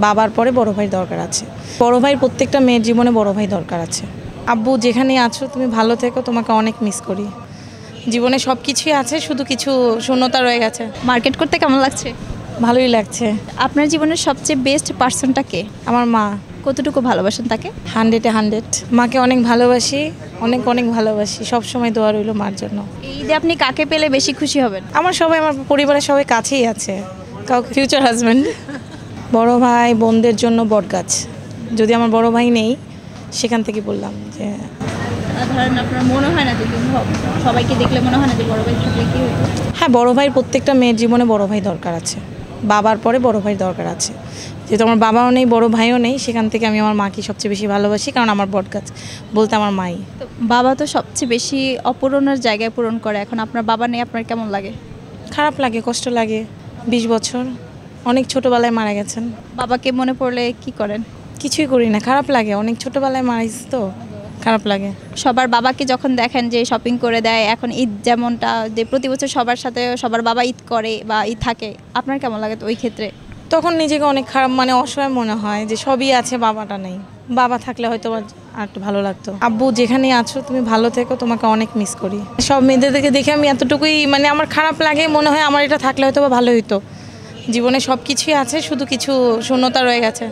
বাবার পরে বড় ভাইয়ের দরকার আছে। বড় ভাইয়ের প্রত্যেকটা মেয়ের জীবনে বড় ভাই দরকার আছে। আব্বু যেখানেই আছো তুমি ভালো থেকো, তোমাকে অনেক মিস করি। জীবনে সব কিছুই আছে, শুধু কিছু শূন্যতা রয়ে গেছে। মার্কেট করতে কেমন লাগছে? ভালোই লাগছে। আপনার জীবনের সবচেয়ে বেস্ট পার্সনটা কে? আমার মা। কতটুকু ভালোবাসেন তাকে? 100-এ 100। মাকে অনেক ভালোবাসি, অনেক অনেক ভালোবাসি। সবসময় দোয়া রইল মার জন্য। এই ঈদে আপনি কাকে পেলে বেশি খুশি হবেন? আমার পরিবারের সবাই কাছেই আছে, কাউকে ফিউচার হাজব্যান্ড। বড় ভাই বোনদের জন্য বটগাছ। যদি আমার বড় ভাই নেই, সেখান থেকে বললাম যে ধরেন আপনার মনে হয় না যে সবাইকে দেখলে মনে হয় না যে বড় ভাই থাকলে কি হতো? হ্যাঁ, বড় ভাইয়ের প্রত্যেকটা মেয়ের জীবনে বড় ভাই দরকার আছে। বাবার পরে বড় ভাইয়ের দরকার আছে। যেহেতু আমার বাবাও নেই, বড় ভাইও নেই, সেখান থেকে আমি আমার মাকে সবচেয়ে বেশি ভালোবাসি, কারণ আমার বটগাছ বলতে আমার মাই। তো বাবা তো সবচেয়ে বেশি অপূরণের জায়গায় পূরণ করে। এখন আপনার বাবা নেই, আপনার কেমন লাগে? খারাপ লাগে, কষ্ট লাগে। 20 বছর, অনেক ছোটোবেলায় মারা গেছেন। বাবাকে মনে পড়লে কি করেন? কিছুই করি না, খারাপ লাগে। অনেক ছোটোবেলায় মারা গেছে তো খারাপ লাগে। সবার বাবাকে যখন দেখেন যে শপিং করে দেয়, এখন ঈদ যেমনটা যে প্রতি বছর সবার সাথে সবার বাবা ঈদ করে বা ঈদ থাকে, আপনার কেমন লাগে তো ওই ক্ষেত্রে? তখন নিজেকে অনেক খারাপ, অসহায় মনে হয় যে সবই আছে, বাবাটা নেই। বাবা থাকলে হয়তো আর একটু ভালো লাগতো। আব্বু যেখানেই আছো তুমি ভালো থেকো, তোমাকে অনেক মিস করি। সব মেয়েদেরকে দেখে আমি এতটুকুই আমার খারাপ লাগে, মনে হয় আমার এটা থাকলে হয়তো ভালো হতো। জীবনে সব কিছুই আছে, শুধু কিছু শূন্যতা রয়ে গেছে।